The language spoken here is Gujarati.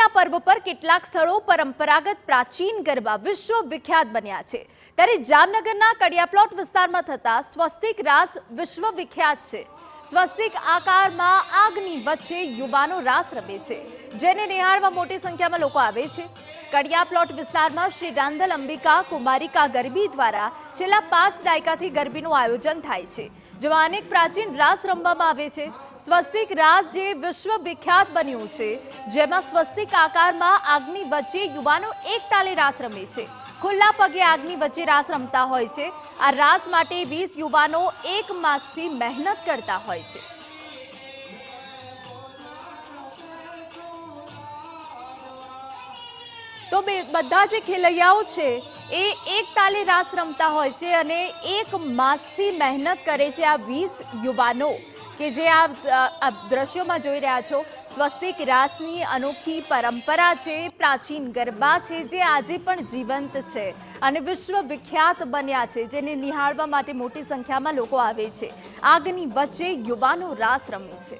દશેરા પર્વ પર કેટલાક સ્થળો પરંપરાગત પ્રાચીન ગરબા વિશ્વવિખ્યાત બન્યા છે, ત્યારે જામનગરના કડિયાપ્લોટ વિસ્તારમાં થતા સ્વસ્તિક રાસ વિશ્વવિખ્યાત છે। સ્વસ્તિક આકારમાં આગની વચ્ચે યુવાનો રાસ રમે છે, જેને નિહાળવા મોટી સંખ્યામાં લોકો આવે છે। કડિયાપ્લોટ વિસ્તારમાં શ્રી રાંદલ અંબિકા કુમારિકા ગરબી દ્વારા છેલ્લા 5 દાયકાથી ગરબીનું આયોજન થાય છે, જેમાં અનેક પ્રાચીન રાસ રમવામાં આવે છે। સ્વસ્તિક રાસ જે વિશ્વવિખ્યાત બન્યું છે, જેમાં સ્વસ્તિક આકારમાં આગની વચ્ચે યુવાનો એક તાલે રાસ રમે છે, ખુલ્લા પગે આગની વચ્ચે રાસ રમતા હોય છે। આ રાસ માટે 20 યુવાનો 1 માસથી મહેનત કરતા હોય છે। તો બધા જે ખેલૈયાઓ છે એ એક તાલે રાસ રમતા હોય છે અને 1 માસથી મહેનત કરે છે। આ 20 યુવાનો કે જે આ દ્રશ્યોમાં જોઈ રહ્યા છો, સ્વસ્તિક રાસની અનોખી પરંપરા છે, પ્રાચીન ગરબા છે, જે આજે પણ જીવંત છે અને વિશ્વવિખ્યાત બન્યા છે, જેને નિહાળવા માટે મોટી સંખ્યામાં લોકો આવે છે। આગની વચ્ચે યુવાનો રાસ રમે છે।